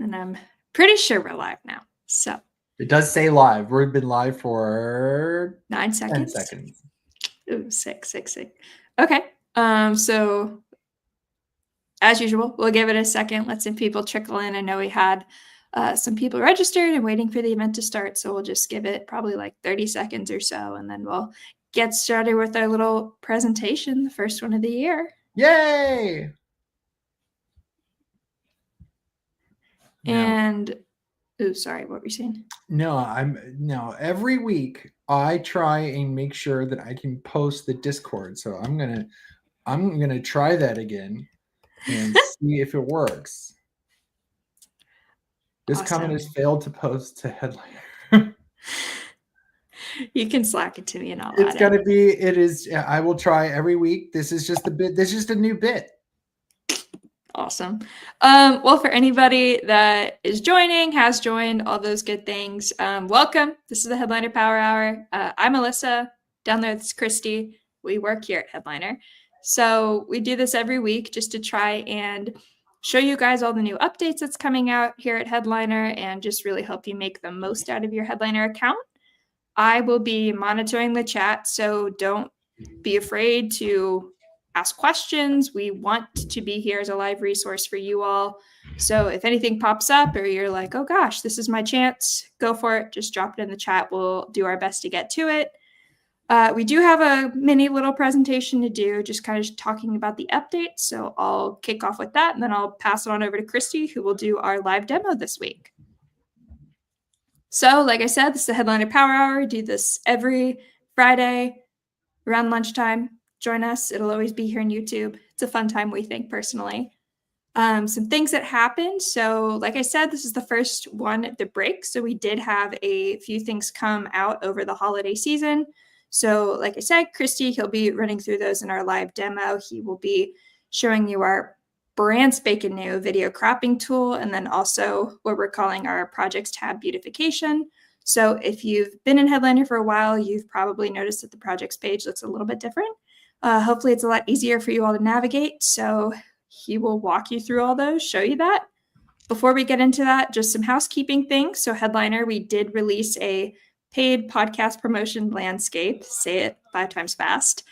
And I'm pretty sure we're live now. So it does say live. We've been live for 9 seconds. 10 seconds. Ooh, sick. Okay. So as usual, we'll give it a second. Let some people trickle in. I know we had some people registered and waiting for the event to start. So we'll just give it probably like 30 seconds or so. And then we'll get started with our little presentation, the first one of the year. Yay! And ooh, sorry, what were you saying? No, every week I try and make sure that I can post the Discord. So I'm gonna try that again and see if it works. This Awesome. comment has failed to post to headliner. You can Slack it to me and I'll It's add gotta it. be. It is. I will try every week. This is just a bit. This is just a new bit. Awesome. Well, for anybody that is joining, has joined, all those good things, welcome. This is the Headliner Power Hour. I'm Elissa. Down there, it's Kristy. We work here at Headliner. So we do this every week just to try and show you guys all the new updates that's coming out here at Headliner and just really help you make the most out of your Headliner account. I will be monitoring the chat, so don't be afraid to ask questions. We want to be here as a live resource for you all. So if anything pops up or you're like, oh gosh, this is my chance, go for it. Just drop it in the chat. We'll do our best to get to it. We do have a mini little presentation to do, just kind of talking about the update. So I'll kick off with that, and then I'll pass it on over to Kristy, who will do our live demo this week. So like I said, this is the Headliner Power Hour. We do this every Friday around lunchtime. Join us. It'll always be here on YouTube. It's a fun time, we think, personally. Some things that happened. So like I said, this is the first one at the break. So we did have a few things come out over the holiday season. So like I said, Kristy, he'll be running through those in our live demo. He will be showing you our brand spanking new video cropping tool, and then also what we're calling our projects tab beautification. So if you've been in Headliner for a while, you've probably noticed that the projects page looks a little bit different. Hopefully it's a lot easier for you all to navigate. So he will walk you through all those, show you that. Before we get into that, just some housekeeping things. So Headliner, we did release a paid podcast promotion landscape. Say it 5 times fast.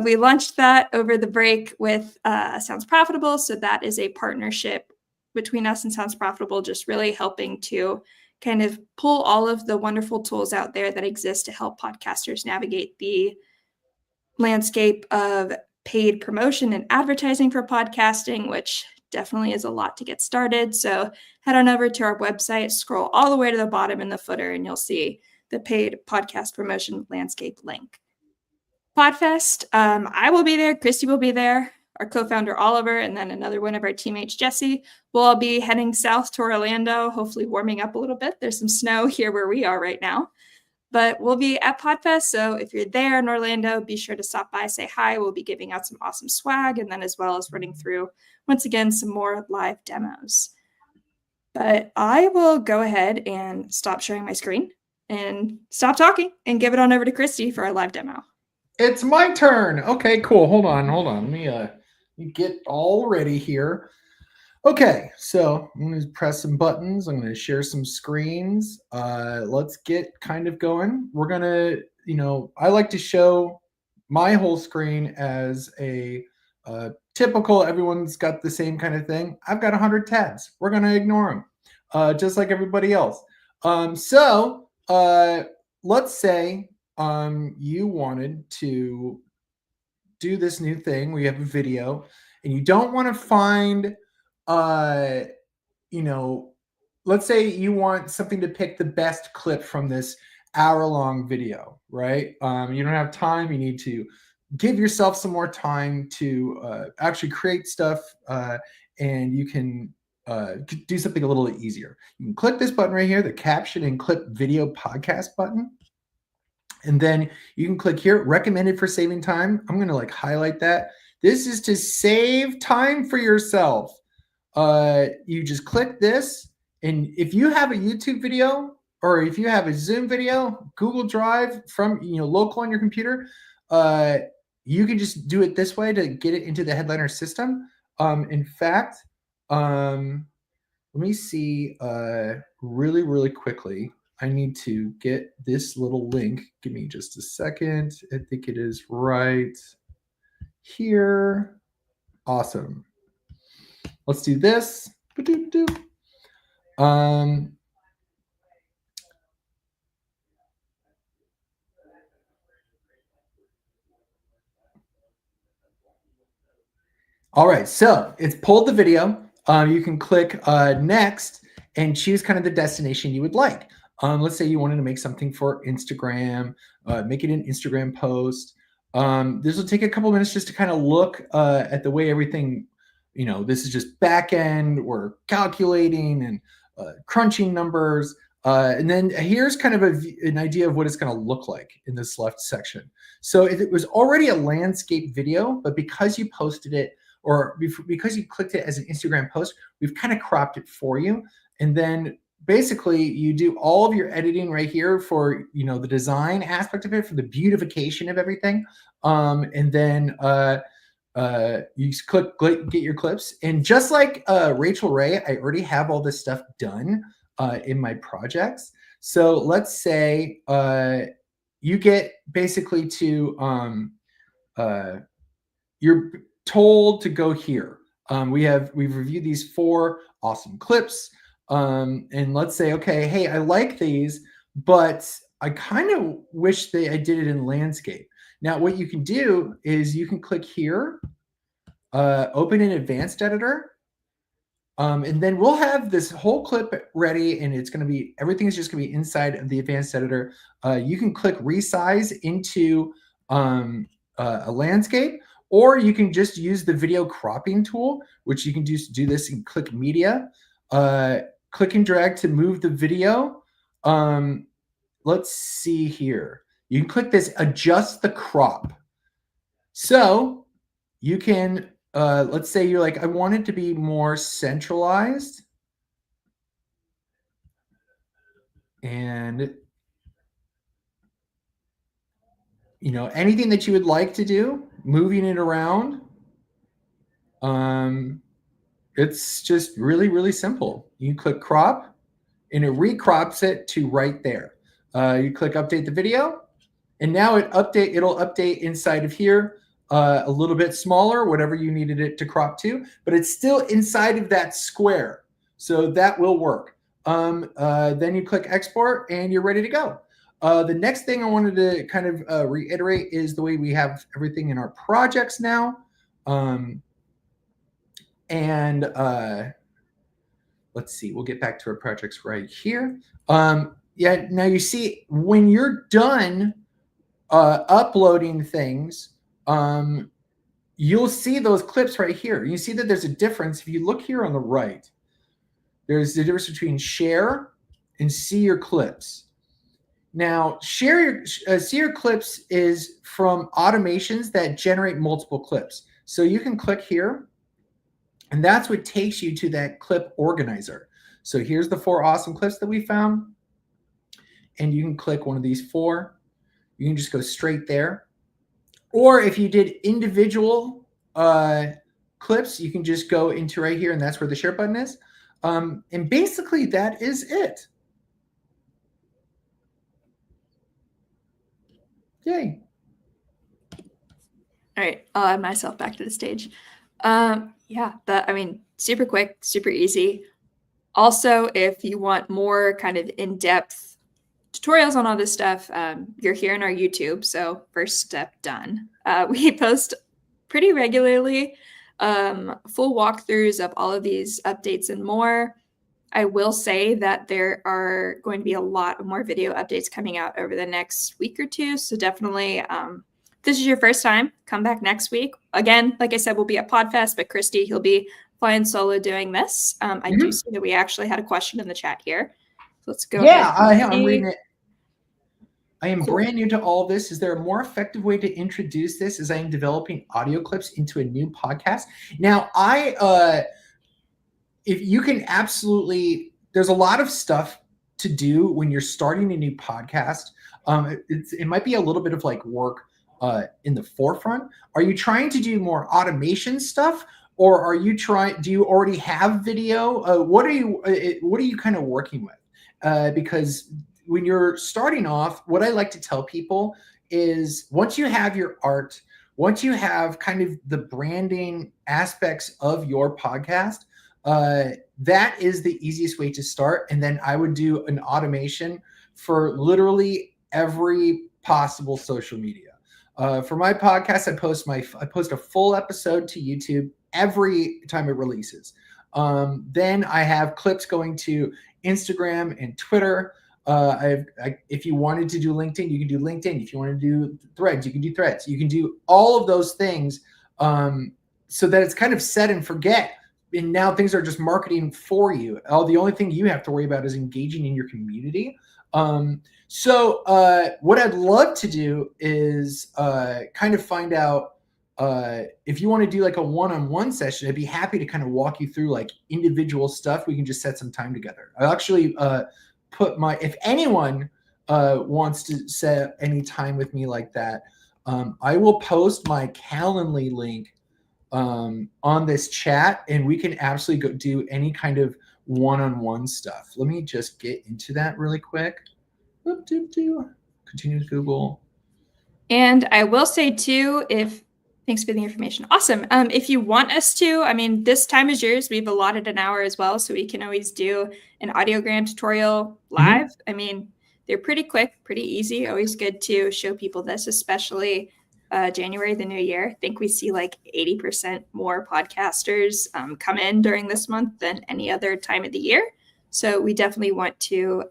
We launched that over the break with Sounds Profitable. So that is a partnership between us and Sounds Profitable, just really helping to kind of pull all of the wonderful tools out there that exist to help podcasters navigate the landscape of paid promotion and advertising for podcasting, which definitely is a lot to get started. So head on over to our website, scroll all the way to the bottom in the footer, and you'll see the paid podcast promotion landscape link. Podfest, I will be there. Kristy will be there. Our co-founder, Oliver, and then another one of our teammates, Jesse. We'll all be heading south to Orlando, hopefully warming up a little bit. There's some snow here where we are right now. But we'll be at Podfest, so if you're there in Orlando, be sure to stop by, say hi. We'll be giving out some awesome swag, and then as well as running through, once again, some more live demos. But I will go ahead and stop sharing my screen and stop talking and give it on over to Kristy for our live demo. It's my turn. Okay, cool. Hold on. Let me get all ready here. Okay, so I'm going to press some buttons. I'm going to share some screens. Let's get kind of going. We're going to, I like to show my whole screen as a typical, everyone's got the same kind of thing. I've got 100 tabs. We're going to ignore them, just like everybody else. So let's say you wanted to do this new thing. We have a video, and you don't want to find let's say you want something to pick the best clip from this hour-long video, right? You don't have time. You need to give yourself some more time to actually create stuff, and you can do something a little easier. You can click this button right here, the caption and clip video podcast button. And then you can click here, recommended for saving time. I'm going to highlight that. This is to save time for yourself. You just click this, and if you have a YouTube video or if you have a Zoom video, Google Drive from local on your computer, you can just do it this way to get it into the Headliner system. In fact, let let me see really, really quickly. I need to get this little link. Give me just a second. I think it is right here. Awesome. Let's do this. All right, so it's pulled the video. You can click next and choose kind of the destination you would like. Let's say you wanted to make something for Instagram, make it an Instagram post. This will take a couple minutes just to kind of look at the way everything, this is just back end. We're calculating and crunching numbers. And then here's kind of an idea of what it's going to look like in this left section. So it was already a landscape video, but because you posted it, or because you clicked it as an Instagram post, we've kind of cropped it for you. And then basically you do all of your editing right here for, the design aspect of it, for the beautification of everything. And then you just click get your clips. And just like Rachel Ray, I already have all this stuff done in my projects. So let's say you get basically to, you're told to go here. We've reviewed these 4 awesome clips. And let's say, okay, hey, I like these, but I kind of wish I did it in landscape. Now, what you can do is you can click here, open an advanced editor. And then we'll have this whole clip ready, and it's going to be, everything is just going to be inside of the advanced editor. You can click resize into a landscape, or you can just use the video cropping tool, which you can just do this and click media, click and drag to move the video. Let's see here. You can click this, adjust the crop. So you can, let's say you're like, I want it to be more centralized. And, anything that you would like to do, moving it around. It's just really, really simple. You click crop and it recrops it to right there. You click update the video, and now it'll update inside of here a little bit smaller, whatever you needed it to crop to, but it's still inside of that square. So that will work. Then you click export and you're ready to go. The next thing I wanted to kind of reiterate is the way we have everything in our projects now. Let's see, we'll get back to our projects right here. Yeah, now you see when you're done uploading things, you'll see those clips right here. You see that there's a difference. If you look here on the right, there's the difference between share and see your clips. Now, see your clips is from automations that generate multiple clips. So you can click here, and that's what takes you to that clip organizer. So here's the 4 awesome clips that we found. And you can click one of these 4. You can just go straight there. Or if you did individual clips, you can just go into right here, and that's where the share button is. And basically that is it. Yay. All right, I'll add myself back to the stage. Yeah, super quick, super easy. Also, if you want more kind of in-depth tutorials on all this stuff, you're here in our YouTube. So first step done. We post pretty regularly full walkthroughs of all of these updates and more. I will say that there are going to be a lot of more video updates coming out over the next week or 2. So definitely, if this is your first time, come back next week. Again, like I said, we'll be at PodFest, but Kristy, he'll be flying solo doing this. I do see that we actually had a question in the chat here. Let's go. Yeah, I'm reading it. I am brand new to all this. Is there a more effective way to introduce this as I am developing audio clips into a new podcast? Now, if you can absolutely, there's a lot of stuff to do when you're starting a new podcast. It might be a little bit of like work in the forefront. Are you trying to do more automation stuff, or are you trying? Do you already have video? What are you kind of working with? Because when you're starting off, what I like to tell people is once you have your art, once you have kind of the branding aspects of your podcast, that is the easiest way to start. And then I would do an automation for literally every possible social media. For my podcast, I post a full episode to YouTube every time it releases. Then I have clips going to Instagram and Twitter. If you wanted to do LinkedIn, you can do LinkedIn. If you want to do Threads, you can do Threads. You can do all of those things so that it's kind of set and forget. And now things are just marketing for you. The only thing you have to worry about is engaging in your community. So what I'd love to do is kind of find out if you want to do like a one-on-one session. I'd be happy to kind of walk you through like individual stuff. We can just set some time together. I'll actually if anyone wants to set any time with me like that, I will post my Calendly link on this chat, and we can absolutely go do any kind of one-on-one stuff. Let me just get into that really quick. Continue to Google. And I will say too, thanks for the information. Awesome. If you want us to, I mean, this time is yours. We've allotted an hour as well, so we can always do an audiogram tutorial live. I mean, they're pretty quick, pretty easy. Always good to show people this, especially January, the new year. I think we see like 80% more podcasters come in during this month than any other time of the year. So we definitely want to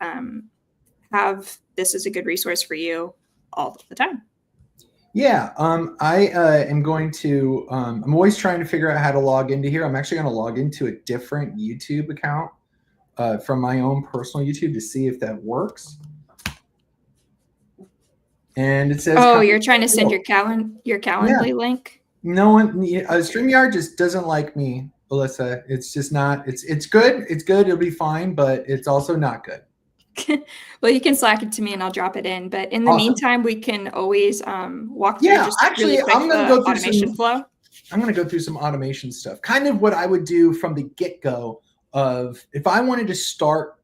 have this as a good resource for you all the time. Yeah, I am going to, I'm always trying to figure out how to log into here. I'm actually going to log into a different YouTube account from my own personal YouTube to see if that works. And it says, oh, you're trying to send your Calendly link? No one, StreamYard just doesn't like me, Elissa. It's just not, it's good. It's good. It'll be fine, but it's also not good. Well, you can Slack it to me and I'll drop it in. But in the meantime, we can always walk through just actually, really I'm going to go through automation flow. I'm going to go through some automation stuff. Kind of what I would do from the get-go of if I wanted to start,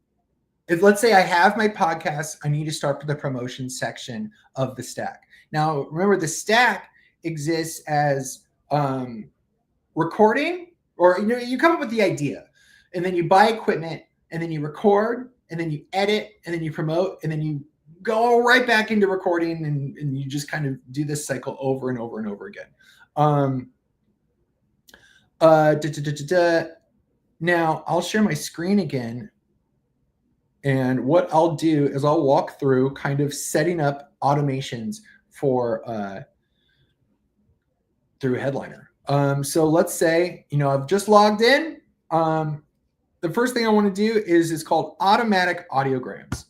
let's say I have my podcast, I need to start with the promotion section of the stack. Now, remember the stack exists as recording, or you come up with the idea and then you buy equipment and then you record and then you edit, and then you promote, and then you go right back into recording, and you just kind of do this cycle over and over and over again. Now, I'll share my screen again, and what I'll do is I'll walk through kind of setting up automations for through Headliner. So let's say, I've just logged in. The first thing I want to do is it's called automatic audiograms.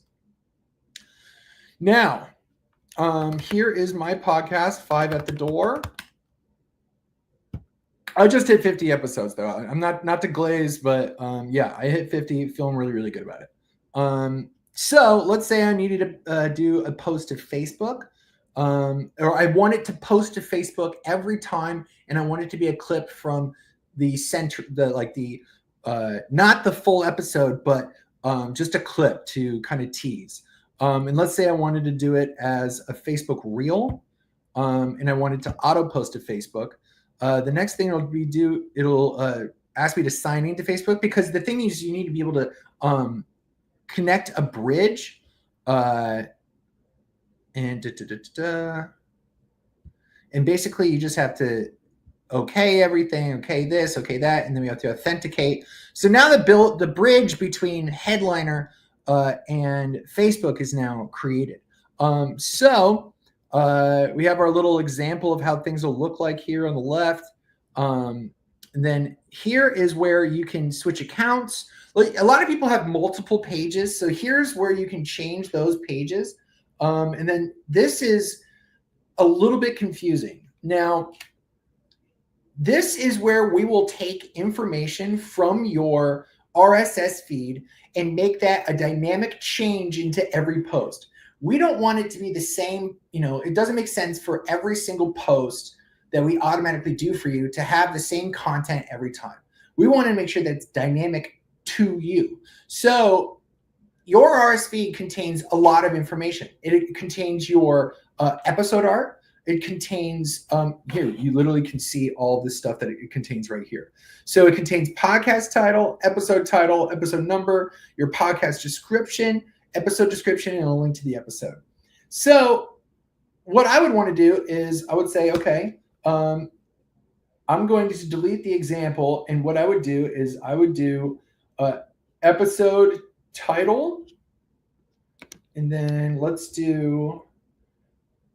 Now, here is my podcast, 5 at the Door. I just hit 50 episodes though. I'm not to glaze, but yeah, I hit 50, feeling really, really good about it. So let's say I needed to do a post to Facebook, or I wanted to post to Facebook every time, and I want it to be a clip from the center, not the full episode, but just a clip to kind of tease. And let's say I wanted to do it as a Facebook reel, and I wanted to auto post to Facebook. The next thing it'll ask me to sign into Facebook, because the thing is you need to be able to connect a bridge and basically you just have to okay everything, okay this, okay that, and then we have to authenticate. So now the bridge between Headliner and Facebook is now created. So we have our little example of how things will look like here on the left. And then here is where you can switch accounts. Like, a lot of people have multiple pages, so here's where you can change those pages. And then this is a little bit confusing. Now, this is where we will take information from your RSS feed and make that a dynamic change into every post. We don't want it to be the same, it doesn't make sense for every single post that we automatically do for you to have the same content every time. We want to make sure that it's dynamic to you. So your RSS feed contains a lot of information. It contains your episode art. It contains, here, you literally can see all this stuff that it contains right here. So it contains podcast title, episode number, your podcast description, episode description, and a link to the episode. So what I would want to do is I would say, okay, I'm going to delete the example. And what I would do is I would do episode title. And then let's do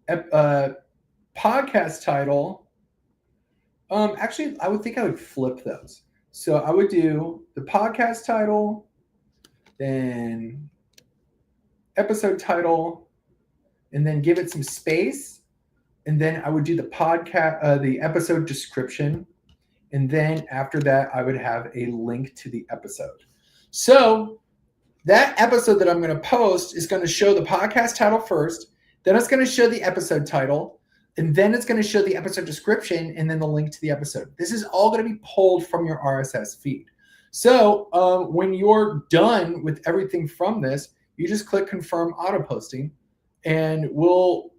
podcast title. Actually, I would think I would flip those. So I would do the podcast title, then episode title, and then give it some space. And then I would do the podcast, the episode description. And then after that, I would have a link to the episode. So that episode that I'm going to post is going to show the podcast title first. Then it's going to show the episode title. And then it's going to show the episode description and then the link to the episode. This is all going to be pulled from your RSS feed. So when you're done with everything from this, you just click confirm auto posting and it will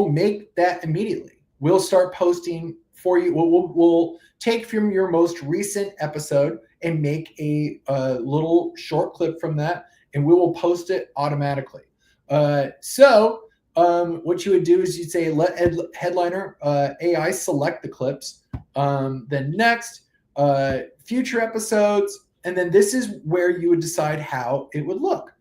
make that immediately. We'll start posting for you. We'll take from your most recent episode and make a little short clip from that, and we will post it automatically. So what you would do is you'd say, let headliner AI select the clips. Then next, future episodes. And then this is where you would decide how it would look.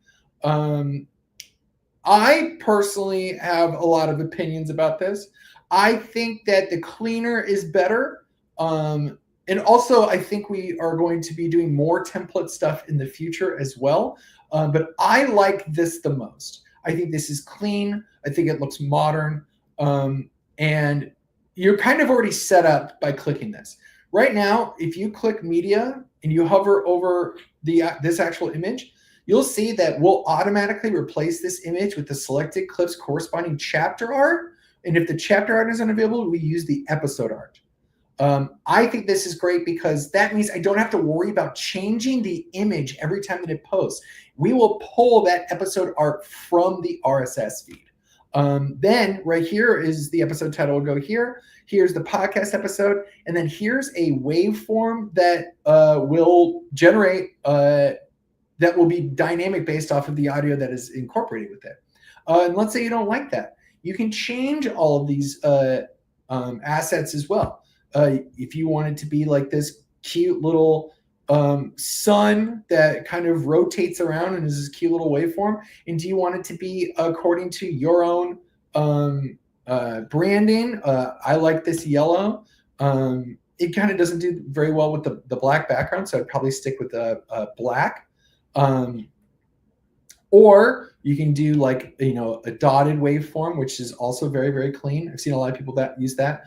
I personally have a lot of opinions about this. I think that the cleaner is better. And also, I think we are going to be doing more template stuff in the future as well. But I like this the most. I think this is clean. I think it looks modern. And you're kind of already set up by clicking this. Right now, if you click media and you hover over this actual image, you'll see that we'll automatically replace this image with the selected clip's corresponding chapter art. And if the chapter art isn't available, we use the episode art. I think this is great because that means I don't have to worry about changing the image every time that it posts. We will pull that episode art from the RSS feed. Then right here is the episode title will go here. Here's the podcast episode. And then here's a waveform that will generate, that will be dynamic based off of the audio that is incorporated with it. And let's say you don't like that. You can change all of these assets as well. If you want it to be like this cute little sun that kind of rotates around and is this cute little waveform, and do you want it to be according to your own branding? I like this yellow. It kind of doesn't do very well with the black background, so I'd probably stick with the black. Or you can do like, a dotted waveform, which is also very, very clean. I've seen a lot of people that use that.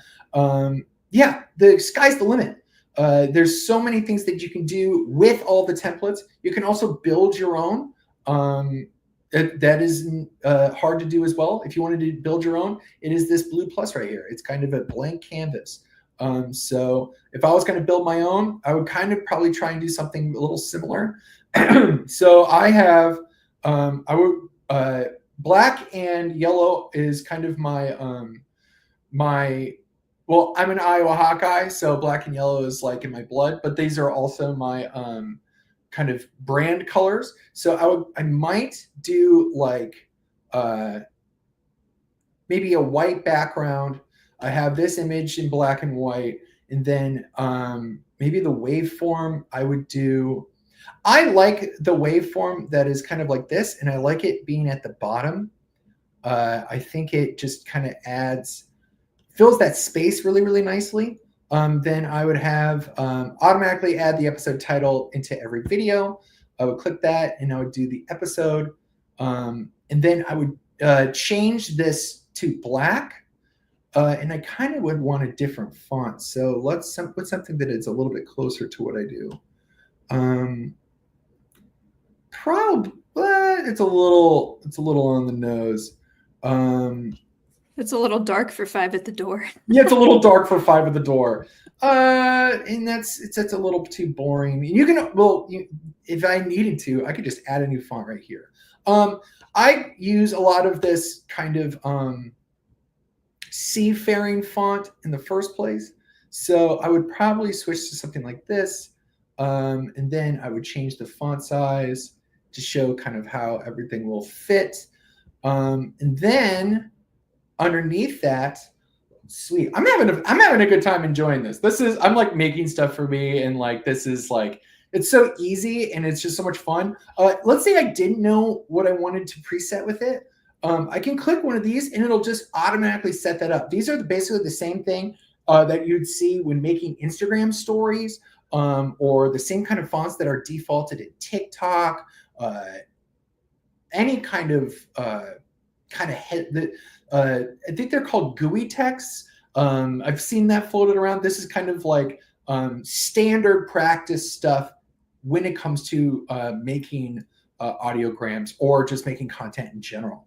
Yeah, the sky's the limit. There's so many things that you can do with all the templates. You can also build your own. That is hard to do as well. If you wanted to build your own, it is this blue plus right here. It's kind of a blank canvas. So if I was going to build my own, I would kind of probably try and do something a little similar. So I have, black and yellow is kind of well, I'm an Iowa Hawkeye, so black and yellow is like in my blood, but these are also my kind of brand colors. So I might do like maybe a white background. I have this image in black and white, and then maybe the waveform I would do. I like the waveform that is kind of like this, and I like it being at the bottom. I think it just kind of fills that space really, really nicely. Then I would have automatically add the episode title into every video. I would click that and I would do the episode. And then I would change this to black. And I kind of would want a different font. So let's put something that is a little bit closer to what I do. Probably it's a little on the nose. It's a little dark for 5 at the door. Yeah, it's a little dark for 5 at the door. And that's a little too boring. You can, well, if I needed to, I could just add a new font right here. I use a lot of this kind of seafaring font in the first place. So I would probably switch to something like this. And then I would change the font size to show kind of how everything will fit. And then underneath that, sweet. I'm having a good time enjoying this. I'm like making stuff for me, and like this is like it's so easy and it's just so much fun. Let's say I didn't know what I wanted to preset with it. I can click one of these and it'll just automatically set that up. These are basically the same thing that you'd see when making Instagram stories, or the same kind of fonts that are defaulted in TikTok, any kind of I think they're called GUI texts. I've seen that floated around. This is kind of like standard practice stuff when it comes to making audiograms or just making content in general.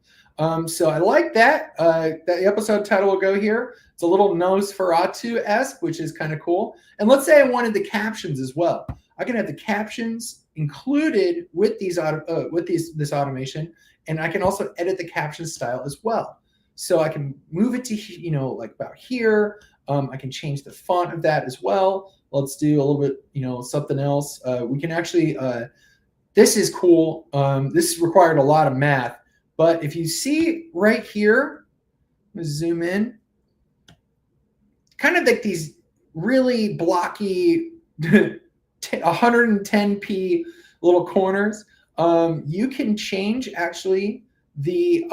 So I like that. The episode title will go here. It's a little Nosferatu-esque, which is kind of cool. And let's say I wanted the captions as well. I can have the captions included with this automation, and I can also edit the caption style as well. So I can move it to, like about here. I can change the font of that as well. Let's do a little bit, something else. We can actually, this is cool. This required a lot of math, but if you see right here, I'm gonna zoom in, kind of like these really blocky 110p little corners. You can change actually the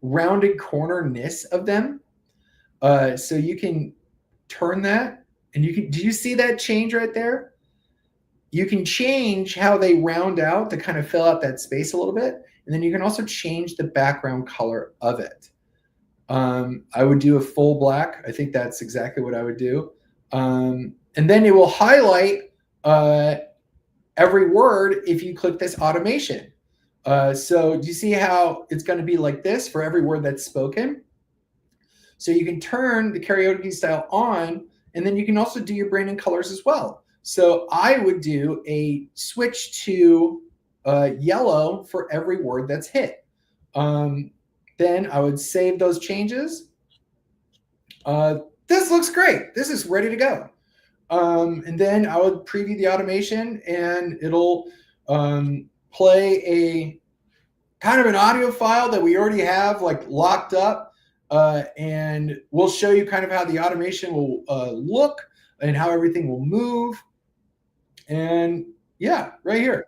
rounded cornerness of them. So you can turn that, and do you see that change right there? You can change how they round out to kind of fill out that space a little bit. And then you can also change the background color of it. I would do a full black. I think that's exactly what I would do. And then it will highlight every word if you click this automation. So do you see how it's going to be like this for every word that's spoken? So you can turn the karaoke style on, and then you can also do your branding colors as well. So I would do a switch to yellow for every word that's hit. Then I would save those changes. This looks great. This is ready to go. And then I would preview the automation, and it'll play a kind of an audio file that we already have like locked up, and we'll show you kind of how the automation will look and how everything will move. And yeah, right here.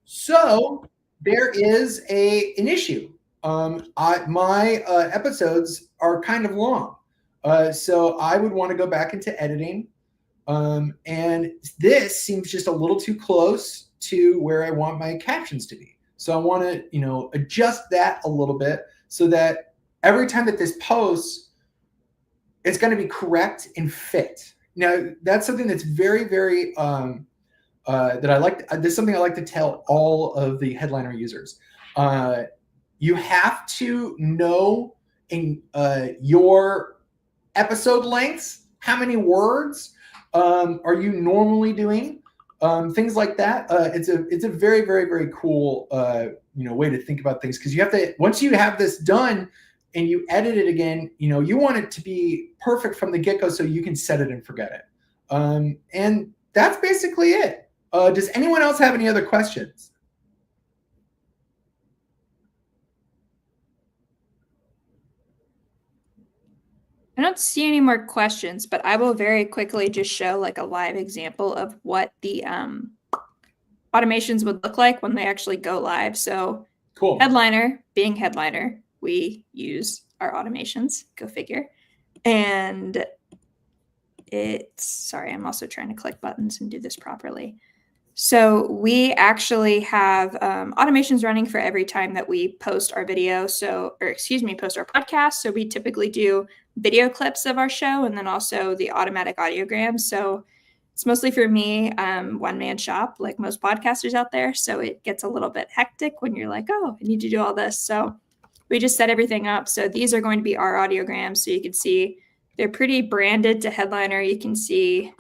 So there is an issue. My episodes are kind of long. So I would want to go back into editing. And this seems just a little too close to where I want my captions to be. So I want to, adjust that a little bit so that every time that this posts, it's going to be correct and fit. Now, that's something that's very, very, that I like. This is something I like to tell all of the Headliner users. You have to know in your episode lengths, how many words are you normally doing? Things like that. It's a very, very, very cool way to think about things, because you have to, once you have this done and you edit it again, you want it to be perfect from the get-go so you can set it and forget it. And that's basically it. Does anyone else have any other questions? I don't see any more questions, but I will very quickly just show like a live example of what the automations would look like when they actually go live. So cool. Headliner, being Headliner, we use our automations, go figure. And sorry, I'm also trying to click buttons and do this properly. So we actually have automations running for every time that we post our video. Post our podcast. So we typically do video clips of our show and then also the automatic audiograms. So It's mostly for me, one-man shop, like most podcasters out there. So it gets a little bit hectic when you're like, oh, I need to do all this. So we just set everything up. So these are going to be our audiograms. So you can see they're pretty branded to Headliner. You can see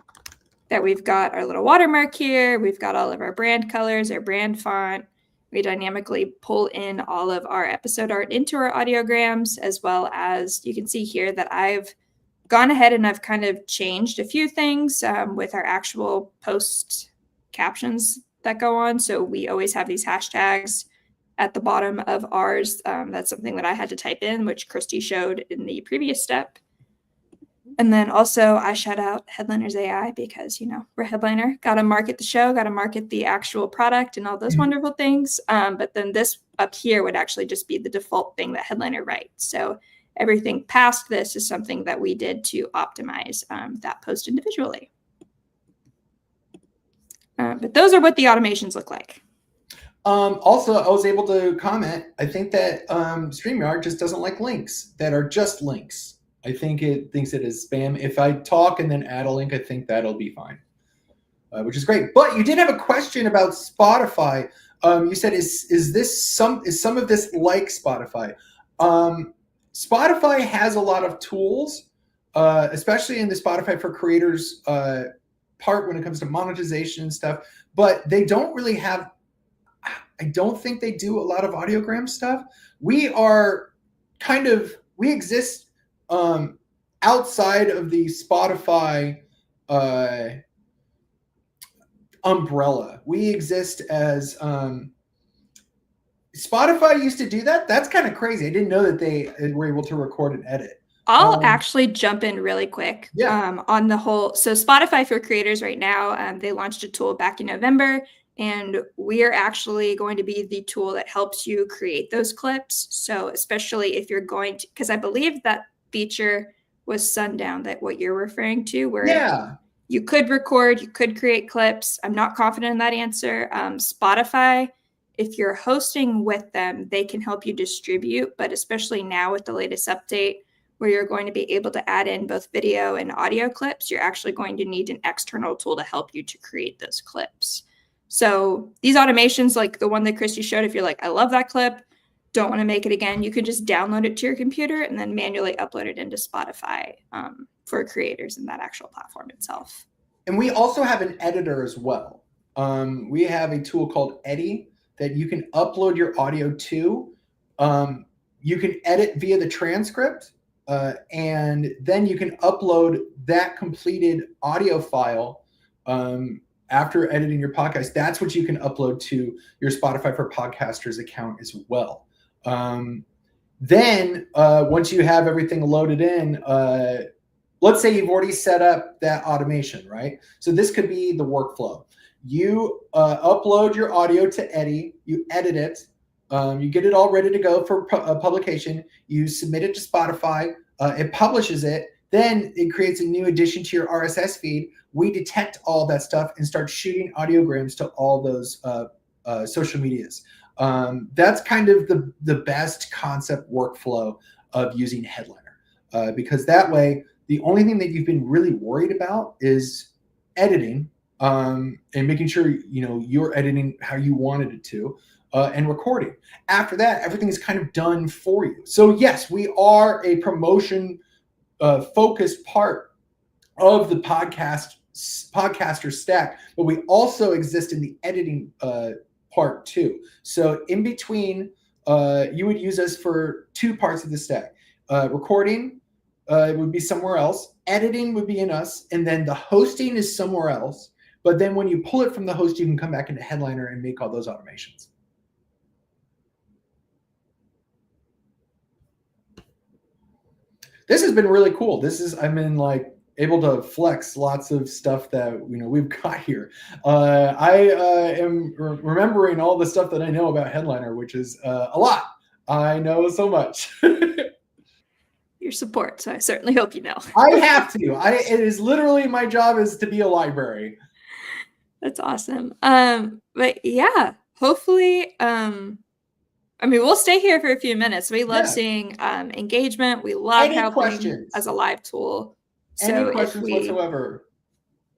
that we've got our little watermark here. We've got all of our brand colors, our brand font. We dynamically pull in all of our episode art into our audiograms, as well as you can see here that I've gone ahead and I've kind of changed a few things with our actual post captions that go on. So we always have these hashtags at the bottom of ours. That's something that I had to type in, which Kristy showed in the previous step. And then also I shout out Headliner's AI because, we're Headliner. Got to market the show, got to market the actual product and all those wonderful things. But then this up here would actually just be the default thing that Headliner writes. So everything past this is something that we did to optimize that post individually. But those are what the automations look like. Also, I was able to comment, I think that StreamYard just doesn't like links that are just links. I think it thinks it is spam. If I talk and then add a link, I think that'll be fine, which is great. But you did have a question about Spotify. You said, is some of this like Spotify? Spotify has a lot of tools, especially in the Spotify for Creators part when it comes to monetization and stuff, but they don't really have, I don't think they do a lot of audiogram stuff. We exist outside of the Spotify umbrella. We exist as Spotify used to do that. That's kind of crazy. I didn't know that they were able to record and edit. I'll actually jump in really quick on the whole. So Spotify for Creators right now, they launched a tool back in November, and we are actually going to be the tool that helps you create those clips. So especially if you're going to, because I believe that feature was Sundown, that what you're referring to, where you could record, you could create clips. I'm not confident in that answer. Spotify, if you're hosting with them, they can help you distribute, but especially now with the latest update where you're going to be able to add in both video and audio clips, you're actually going to need an external tool to help you to create those clips. So these automations, like the one that Kristy showed, if you're like, I love that clip, don't want to make it again, you can just download it to your computer and then manually upload it into Spotify for creators in that actual platform itself. And we also have an editor as well. We have a tool called Eddy that you can upload your audio to. You can edit via the transcript, and then you can upload that completed audio file after editing your podcast. That's what you can upload to your Spotify for Podcasters account as well. Then once you have everything loaded in, let's say you've already set up that automation, right? So this could be the workflow. You upload your audio to Eddy, you edit it, you get it all ready to go for publication, you submit it to Spotify, it publishes it, then it creates a new addition to your RSS feed. We detect all that stuff and start shooting audiograms to all those social medias. That's kind of the best concept workflow of using Headliner, because that way, the only thing that you've been really worried about is editing and making sure you're editing how you wanted it to, and recording. After that, everything is kind of done for you. So yes, we are a promotion focused part of the podcaster stack, but we also exist in the editing part too. So in between, you would use us for two parts of the stack. Recording would be somewhere else, editing would be in us, and then the hosting is somewhere else. But then when you pull it from the host, you can come back into Headliner and make all those automations. This has been really cool. I've been like able to flex lots of stuff that we've got here. I am remembering all the stuff that I know about Headliner, which is a lot. I know so much. Your support, so I certainly hope you know. I have to. It is literally my job is to be a library. That's awesome. But yeah, hopefully, we'll stay here for a few minutes. We love seeing engagement. We love helping as a live tool. Any questions whatsoever?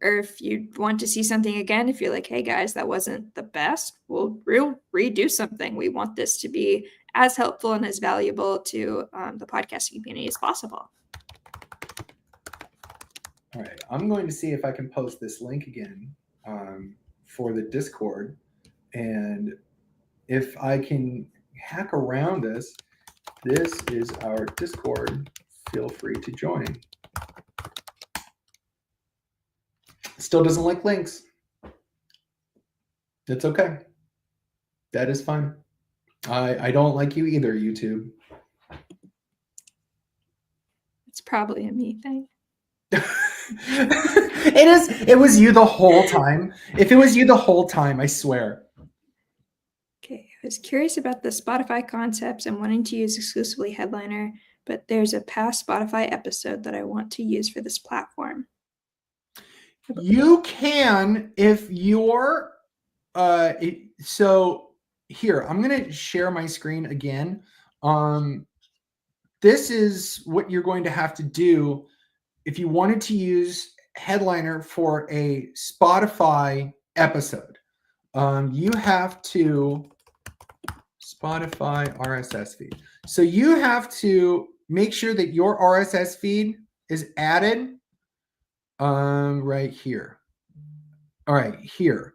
or if you want to see something again, if you're like, hey guys, that wasn't the best, we'll redo something. We want this to be as helpful and as valuable to the podcasting community as possible. All right, I'm going to see if I can post this link again for the Discord, and if I can hack around this. This is our Discord. Feel free to join. Still doesn't like links. It's okay. That is fine. I don't like you either, YouTube. It's probably a me thing. It is. It was you the whole time. If it was you the whole time, I swear. Okay, I was curious about the Spotify concepts and wanting to use exclusively Headliner, but there's a past Spotify episode that I want to use for this platform. You can if you're so here, I'm going to share my screen again. This is what you're going to have to do if you wanted to use Headliner for a Spotify episode. You have to Spotify RSS feed. So you have to make sure that your RSS feed is added right here. All right, here.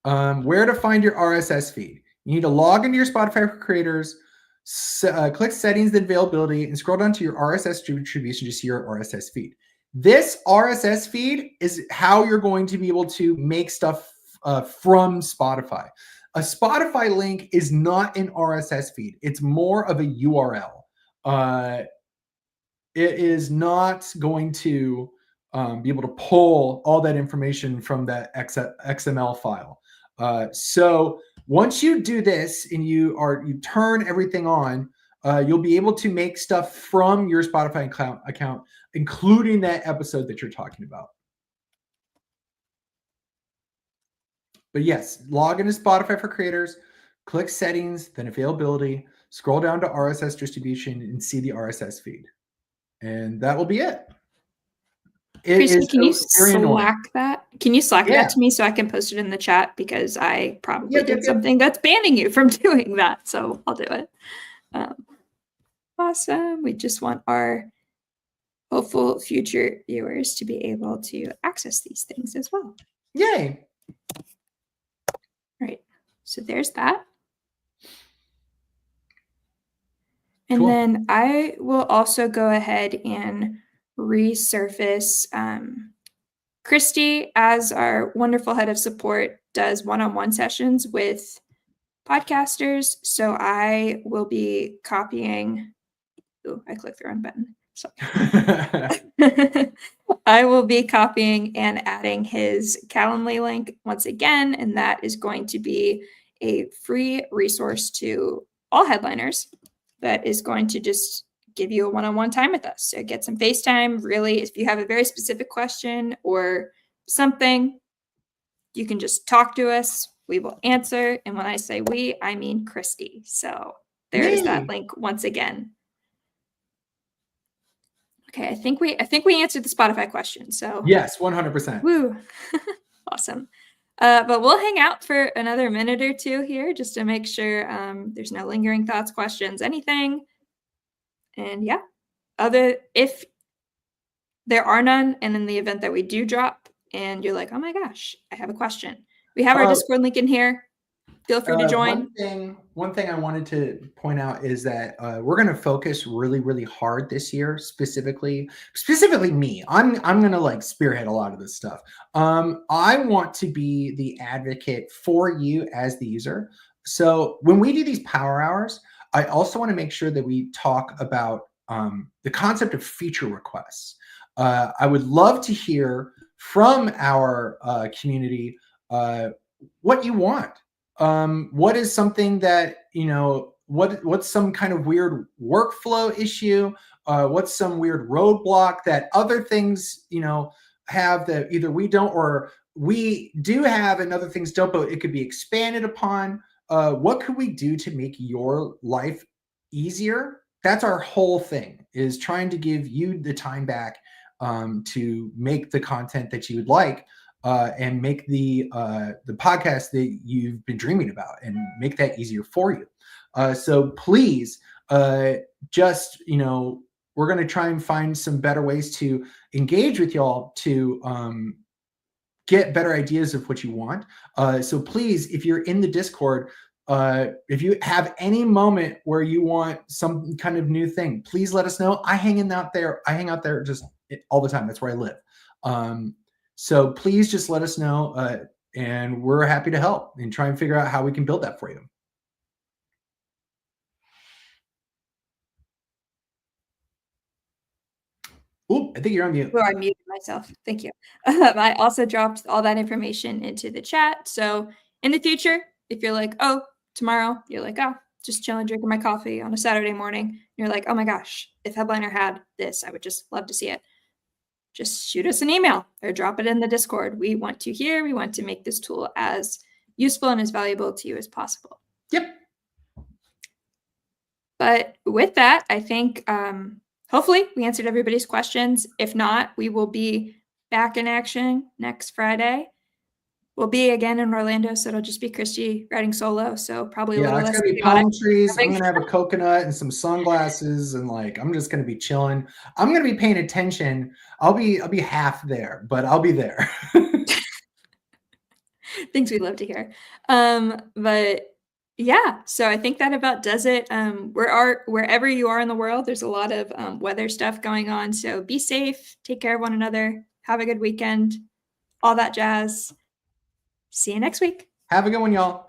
Where to find your RSS feed. You need to log into your Spotify for Creators, click Settings and Availability, and scroll down to your RSS distribution to see your RSS feed. This RSS feed is how you're going to be able to make stuff from Spotify. A Spotify link is not an RSS feed. It's more of a URL. It is not going to be able to pull all that information from that XML file. So once you do this and you turn everything on, you'll be able to make stuff from your Spotify account, including that episode that you're talking about. But yes, log into Spotify for Creators, click Settings, then Availability, scroll down to RSS distribution and see the RSS feed. And that will be it. Kristy, can you Slack that? Can you Slack that to me so I can post it in the chat? Because I probably did something that's banning you from doing that. So I'll do it. Awesome. We just want our hopeful future viewers to be able to access these things as well. Yay. All right. So there's that. And Cool. then I will also go ahead and resurface Kristy, as our wonderful head of support, does one-on-one sessions with podcasters. So I will be copying. Oh, I clicked the wrong button. So I will be copying and adding his Calendly link once again, and that is going to be a free resource to all headliners that is going to just give you a one-on-one time with us. So get some FaceTime. Really, if you have a very specific question or something, you can just talk to us. We will answer. And when I say we, I mean Kristy. So there's that link once again. Okay, I think we answered the Spotify question. So yes, 100%. Woo. Awesome. But we'll hang out for another minute or two here just to make sure there's no lingering thoughts, questions, anything. And yeah, if there are none, and in the event that we do drop and you're like, oh my gosh, I have a question, we have our Discord link in here. Feel free to join. One thing I wanted to point out is that we're going to focus really, really hard this year, specifically me. I'm going to like spearhead a lot of this stuff. I want to be the advocate for you as the user. So when we do these power hours, I also want to make sure that we talk about the concept of feature requests. I would love to hear from our community what you want. What is something that, what's some kind of weird workflow issue? What's some weird roadblock that other things, have that either we don't or we do have and other things don't, but it could be expanded upon. What could we do to make your life easier? That's our whole thing, is trying to give you the time back to make the content that you would like. and make the podcast that you've been dreaming about, and make that easier for you. So please, just, we're going to try and find some better ways to engage with y'all to get better ideas of what you want. So please, if you're in the Discord, if you have any moment where you want some kind of new thing, please let us know. I hang out there just all the time. That's where I live. So please just let us know, and we're happy to help and try and figure out how we can build that for you. Oop, I think you're on mute. Oh, I muted myself. Thank you. I also dropped all that information into the chat. So in the future, if you're like, oh, tomorrow, you're like, oh, just chilling, drinking my coffee on a Saturday morning. You're like, oh my gosh, if Headliner had this, I would just love to see it. Just shoot us an email or drop it in the Discord. We want to hear. We want to make this tool as useful and as valuable to you as possible. Yep. But with that, I think hopefully we answered everybody's questions. If not, we will be back in action next Friday. We'll be again in Orlando, so it'll just be Kristy riding solo. So probably a little less. It's gonna be palm trees. I'm gonna have a coconut and some sunglasses, and I'm just gonna be chilling. I'm gonna be paying attention. I'll be half there, but I'll be there. Things we'd love to hear. But yeah, so I think that about does it. Wherever you are in the world, there's a lot of weather stuff going on. So be safe, take care of one another, have a good weekend, all that jazz. See you next week. Have a good one, y'all.